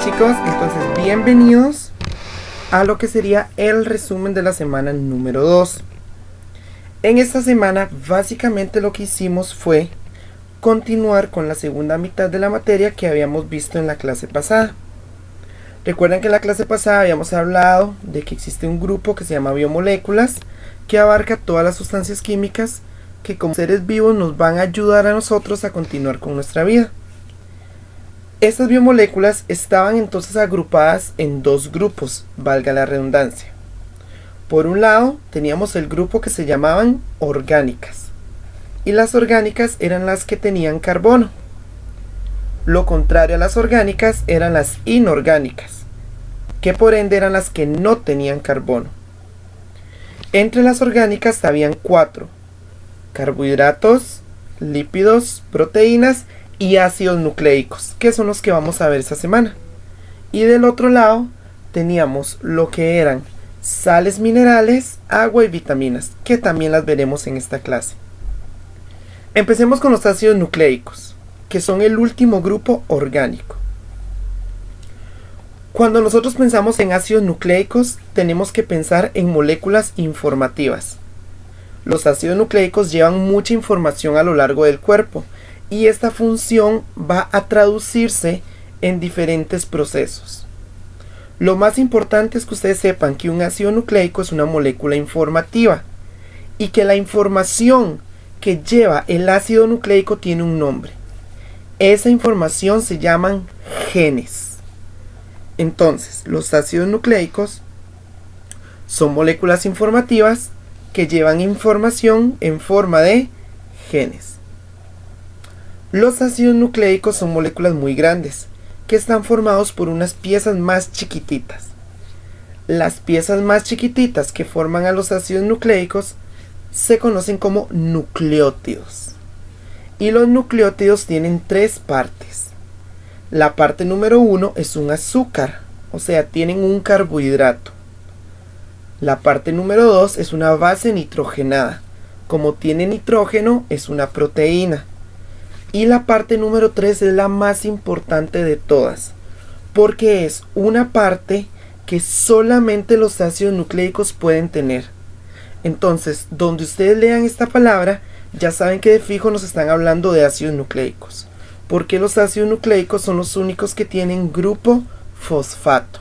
chicos, entonces bienvenidos a lo que sería el resumen de la semana número 2. En esta semana básicamente lo que hicimos fue continuar con la segunda mitad de la materia que habíamos visto en la clase pasada. Recuerden que en la clase pasada habíamos hablado de que existe un grupo que se llama biomoléculas, que abarca todas las sustancias químicas que como seres vivos nos van a ayudar a nosotros a continuar con nuestra vida. Estas biomoléculas estaban entonces agrupadas en dos grupos, valga la redundancia. Por un lado teníamos el grupo que se llamaban orgánicas, y las orgánicas eran las que tenían carbono. Lo contrario a las orgánicas eran las inorgánicas, que por ende eran las que no tenían carbono. Entre las orgánicas habían 4: carbohidratos, lípidos, proteínas y ácidos nucleicos, que son los que vamos a ver esta semana. Y del otro lado teníamos lo que eran sales minerales, agua y vitaminas, que también las veremos en esta clase. Empecemos con los ácidos nucleicos, que son el último grupo orgánico. Cuando nosotros pensamos en ácidos nucleicos, tenemos que pensar en moléculas informativas. Los ácidos nucleicos llevan mucha información a lo largo del cuerpo, y esta función va a traducirse en diferentes procesos. Lo más importante es que ustedes sepan que un ácido nucleico es una molécula informativa y que la información que lleva el ácido nucleico tiene un nombre. Esa información se llaman genes. Entonces, los ácidos nucleicos son moléculas informativas que llevan información en forma de genes. Los ácidos nucleicos son moléculas muy grandes, que están formados por unas piezas más chiquititas. Las piezas más chiquititas que forman a los ácidos nucleicos se conocen como nucleótidos. Y los nucleótidos tienen 3 partes. La parte número 1 es un azúcar, o sea, tienen un carbohidrato. La parte número 2 es una base nitrogenada. Como tiene nitrógeno, es una proteína. Y la parte número 3 es la más importante de todas, porque es una parte que solamente los ácidos nucleicos pueden tener. Entonces, donde ustedes lean esta palabra, ya saben que de fijo nos están hablando de ácidos nucleicos, porque los ácidos nucleicos son los únicos que tienen grupo fosfato.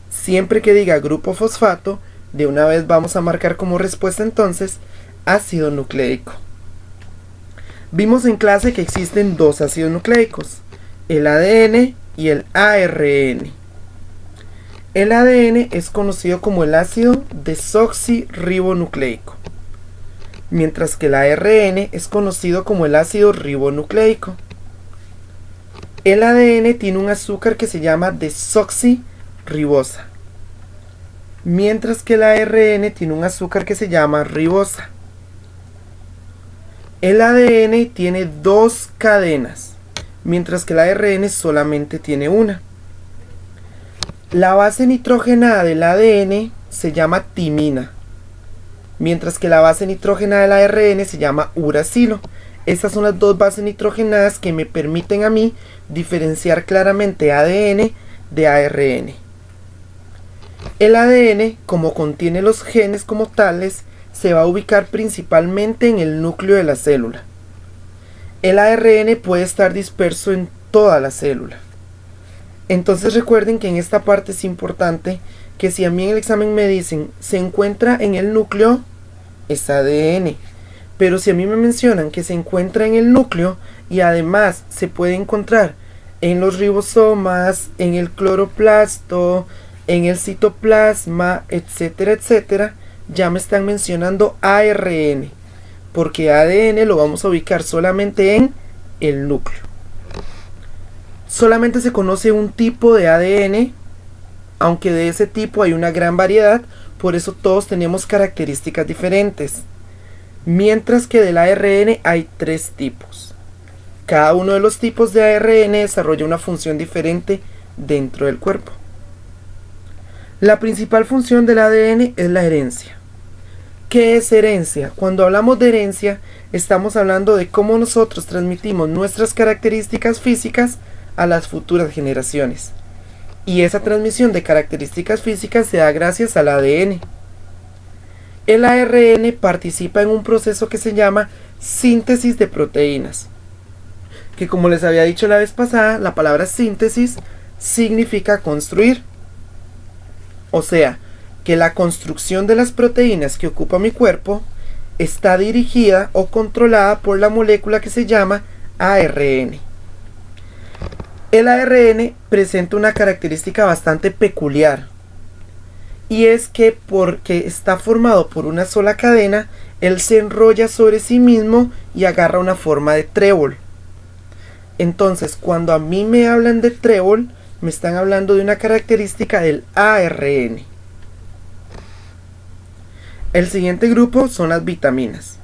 Siempre que diga grupo fosfato, de una vez vamos a marcar como respuesta entonces ácido nucleico. Vimos en clase que existen 2 ácidos nucleicos, el ADN y el ARN. El ADN es conocido como el ácido desoxirribonucleico, mientras que el ARN es conocido como el ácido ribonucleico. El ADN tiene un azúcar que se llama desoxirribosa, mientras que el ARN tiene un azúcar que se llama ribosa. El ADN tiene 2 cadenas, mientras que el ARN solamente tiene una. La base nitrogenada del ADN se llama timina, mientras que la base nitrogenada del ARN se llama uracilo. Estas son las 2 bases nitrogenadas que me permiten a mí diferenciar claramente ADN de ARN. El ADN, como contiene los genes como tales, se va a ubicar principalmente en el núcleo de la célula. El ARN puede estar disperso en toda la célula. Entonces recuerden que en esta parte es importante que si a mí en el examen me dicen se encuentra en el núcleo, es ADN. Pero si a mí me mencionan que se encuentra en el núcleo y además se puede encontrar en los ribosomas, en el cloroplasto, en el citoplasma, etcétera, etcétera, ya me están mencionando ARN, porque ADN lo vamos a ubicar solamente en el núcleo. Solamente se conoce un tipo de ADN, aunque de ese tipo hay una gran variedad, por eso todos tenemos características diferentes. Mientras que del ARN hay 3 tipos. Cada uno de los tipos de ARN desarrolla una función diferente dentro del cuerpo. La principal función del ADN es la herencia. ¿Qué es herencia? Cuando hablamos de herencia, estamos hablando de cómo nosotros transmitimos nuestras características físicas a las futuras generaciones. y esa transmisión de características físicas se da gracias al ADN. El ARN participa en un proceso que se llama síntesis de proteínas, que como les había dicho la vez pasada, la palabra síntesis significa construir. O sea, que la construcción de las proteínas que ocupa mi cuerpo está dirigida o controlada por la molécula que se llama ARN. El ARN presenta una característica bastante peculiar, y es que porque está formado por una sola cadena, él se enrolla sobre sí mismo y agarra una forma de trébol. Entonces, cuando a mí me hablan de trébol, me están hablando de una característica del ARN. El siguiente grupo son las vitaminas.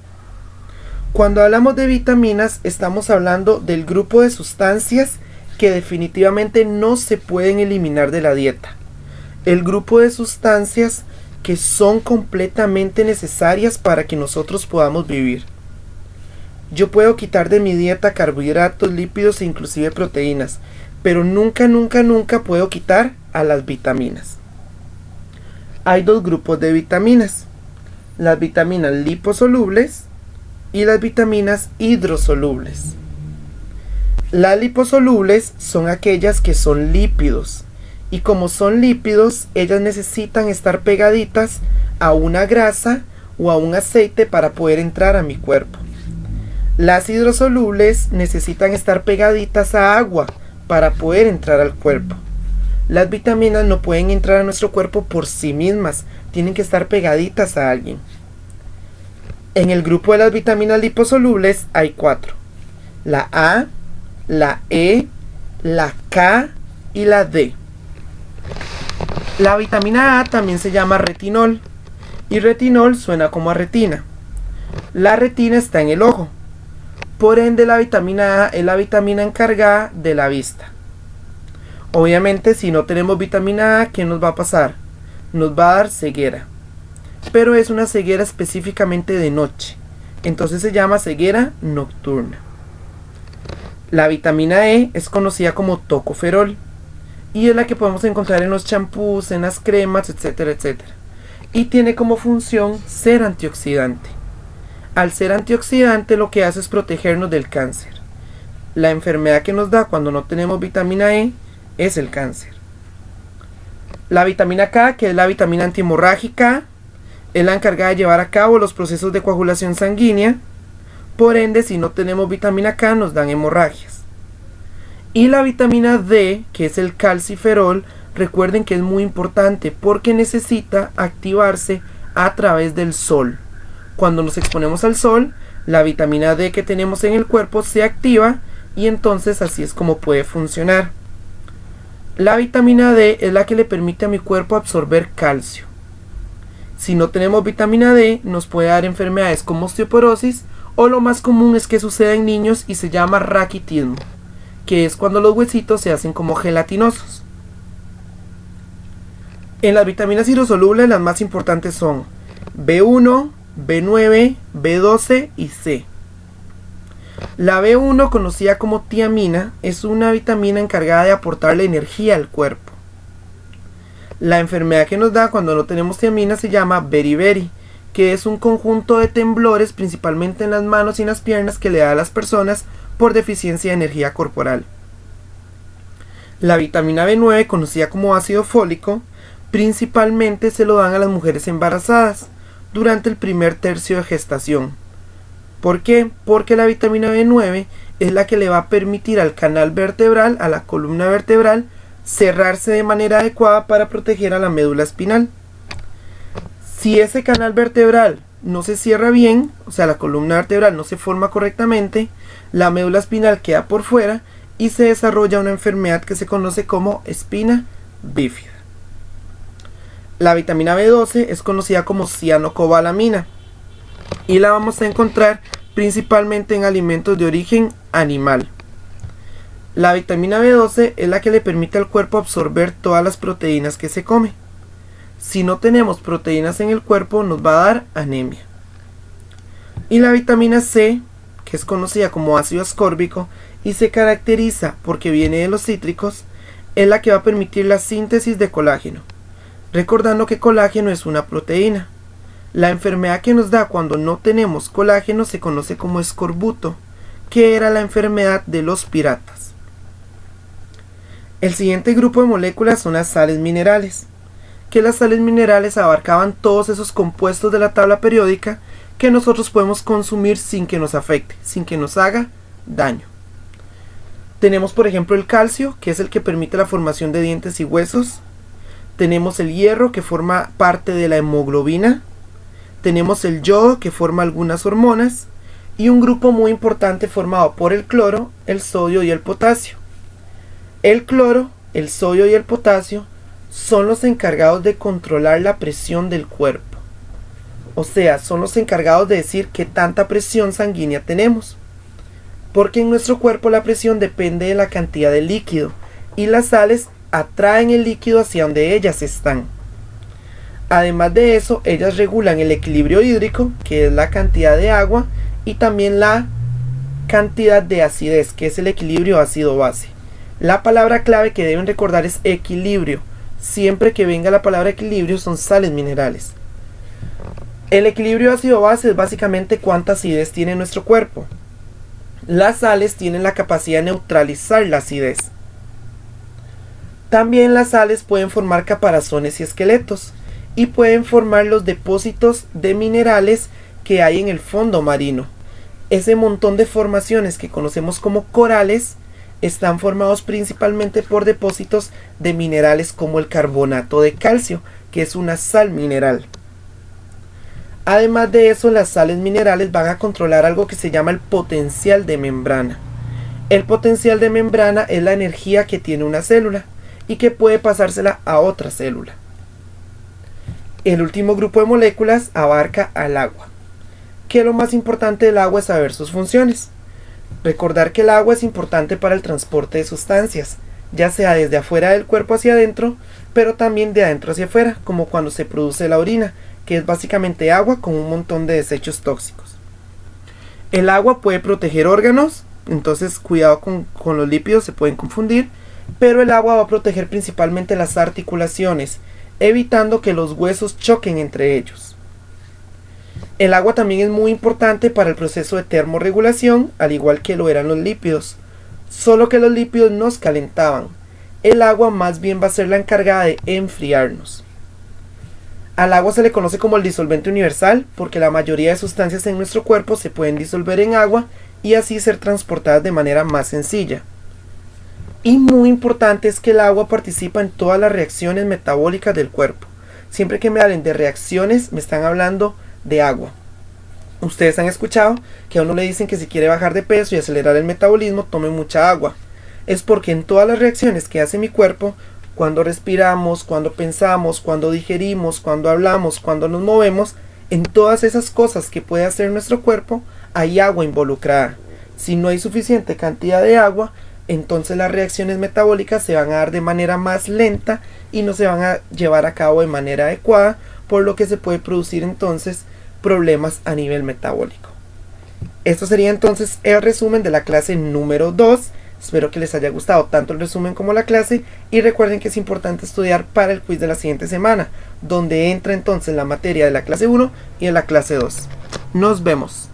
Cuando hablamos de vitaminas, estamos hablando del grupo de sustancias que definitivamente no se pueden eliminar de la dieta. El grupo de sustancias que son completamente necesarias para que nosotros podamos vivir. Yo puedo quitar de mi dieta carbohidratos, lípidos e inclusive proteínas, pero nunca puedo quitar a las vitaminas. Hay dos grupos de vitaminas: las vitaminas liposolubles y las vitaminas hidrosolubles. Las liposolubles son aquellas que son lípidos, y como son lípidos, ellas necesitan estar pegaditas a una grasa o a un aceite para poder entrar a mi cuerpo. Las hidrosolubles necesitan estar pegaditas a agua para poder entrar al cuerpo. Las vitaminas no pueden entrar a nuestro cuerpo por sí mismas, tienen que estar pegaditas a alguien. En el grupo de las vitaminas liposolubles hay 4: la A, la E, la K y la D. La vitamina A también se llama retinol, y retinol suena como a retina. La retina está en el ojo, por ende la vitamina A es la vitamina encargada de la vista. Obviamente, si no tenemos vitamina A, ¿qué nos va a pasar? Nos va a dar ceguera, pero es una ceguera específicamente de noche, entonces se llama ceguera nocturna. La vitamina E es conocida como tocoferol, y es la que podemos encontrar en los champús, en las cremas, etcétera, etcétera. Y tiene como función ser antioxidante. Al ser antioxidante, lo que hace es protegernos del cáncer. La enfermedad que nos da cuando no tenemos vitamina E es el cáncer. La vitamina K, que es la vitamina antihemorrágica, es la encargada de llevar a cabo los procesos de coagulación sanguínea. Por ende, si no tenemos vitamina K, nos dan hemorragias. Y la vitamina D, que es el calciferol, recuerden que es muy importante porque necesita activarse a través del sol. Cuando nos exponemos al sol, la vitamina D que tenemos en el cuerpo se activa, y entonces así es como puede funcionar. La vitamina D es la que le permite a mi cuerpo absorber calcio. Si no tenemos vitamina D, nos puede dar enfermedades como osteoporosis, o lo más común es que suceda en niños y se llama raquitismo, que es cuando los huesitos se hacen como gelatinosos. En las vitaminas hidrosolubles, las más importantes son B1, B9, B12 y C. La B1, conocida como tiamina, es una vitamina encargada de aportarle energía al cuerpo. La enfermedad que nos da cuando no tenemos tiamina se llama beriberi, que es un conjunto de temblores principalmente en las manos y en las piernas que le da a las personas por deficiencia de energía corporal. La vitamina B9, conocida como ácido fólico, principalmente se lo dan a las mujeres embarazadas durante el primer tercio de gestación. ¿Por qué? Porque la vitamina B9 es la que le va a permitir al canal vertebral, a la columna vertebral, cerrarse de manera adecuada para proteger a la médula espinal. Si ese canal vertebral no se cierra bien, o sea, la columna vertebral no se forma correctamente, la médula espinal queda por fuera y se desarrolla una enfermedad que se conoce como espina bífida. La vitamina B12 es conocida como cianocobalamina y la vamos a encontrar principalmente en alimentos de origen animal. La vitamina B12 es la que le permite al cuerpo absorber todas las proteínas que se come. Si no tenemos proteínas en el cuerpo, nos va a dar anemia. Y la vitamina C, que es conocida como ácido ascórbico y se caracteriza porque viene de los cítricos, es la que va a permitir la síntesis de colágeno. Recordando que colágeno es una proteína. La enfermedad que nos da cuando no tenemos colágeno se conoce como escorbuto, que era la enfermedad de los piratas. El siguiente grupo de moléculas son las sales minerales, que las sales minerales abarcaban todos esos compuestos de la tabla periódica que nosotros podemos consumir sin que nos afecte, sin que nos haga daño. Tenemos por ejemplo el calcio, que es el que permite la formación de dientes y huesos. Tenemos el hierro, que forma parte de la hemoglobina. Tenemos el yodo, que forma algunas hormonas. Y un grupo muy importante formado por el cloro, el sodio y el potasio. El cloro, el sodio y el potasio son los encargados de controlar la presión del cuerpo. O sea, son los encargados de decir qué tanta presión sanguínea tenemos. Porque en nuestro cuerpo la presión depende de la cantidad de líquido y las sales atraen el líquido hacia donde ellas están. Además de eso, ellas regulan el equilibrio hídrico, que es la cantidad de agua, y también la cantidad de acidez, que es el equilibrio ácido-base. La palabra clave que deben recordar es equilibrio. Siempre que venga la palabra equilibrio son sales minerales. El equilibrio ácido-base es básicamente cuánta acidez tiene nuestro cuerpo. Las sales tienen la capacidad de neutralizar la acidez. También las sales pueden formar caparazones y esqueletos y pueden formar los depósitos de minerales que hay en el fondo marino. Ese montón de formaciones que conocemos como corales están formados principalmente por depósitos de minerales como el carbonato de calcio, que es una sal mineral. Además de eso, las sales minerales van a controlar algo que se llama el potencial de membrana. El potencial de membrana es la energía que tiene una célula y que puede pasársela a otra célula. El último grupo de moléculas abarca al agua, que lo más importante del agua es saber sus funciones. Recordar que el agua es importante para el transporte de sustancias, ya sea desde afuera del cuerpo hacia adentro, pero también de adentro hacia afuera, como cuando se produce la orina, que es básicamente agua con un montón de desechos tóxicos. El agua puede proteger órganos, entonces cuidado con los lípidos, se pueden confundir, pero el agua va a proteger principalmente las articulaciones, evitando que los huesos choquen entre ellos. El agua también es muy importante para el proceso de termorregulación, al igual que lo eran los lípidos, solo que los lípidos nos calentaban. El agua más bien va a ser la encargada de enfriarnos. Al agua se le conoce como el disolvente universal porque la mayoría de sustancias en nuestro cuerpo se pueden disolver en agua y así ser transportadas de manera más sencilla. Y muy importante es que el agua participa en todas las reacciones metabólicas del cuerpo. Siempre que me hablen de reacciones me están hablando de agua. Ustedes han escuchado que a uno le dicen que si quiere bajar de peso y acelerar el metabolismo tome mucha agua. Es porque en todas las reacciones que hace mi cuerpo, cuando respiramos, cuando pensamos, cuando digerimos, cuando hablamos, cuando nos movemos, en todas esas cosas que puede hacer nuestro cuerpo, hay agua involucrada. Si no hay suficiente cantidad de agua, entonces las reacciones metabólicas se van a dar de manera más lenta y no se van a llevar a cabo de manera adecuada, por lo que se puede producir entonces problemas a nivel metabólico. Esto sería entonces el resumen de la clase número 2. Espero que les haya gustado tanto el resumen como la clase y recuerden que es importante estudiar para el quiz de la siguiente semana, donde entra entonces la materia de la clase 1 y de la clase 2. Nos vemos.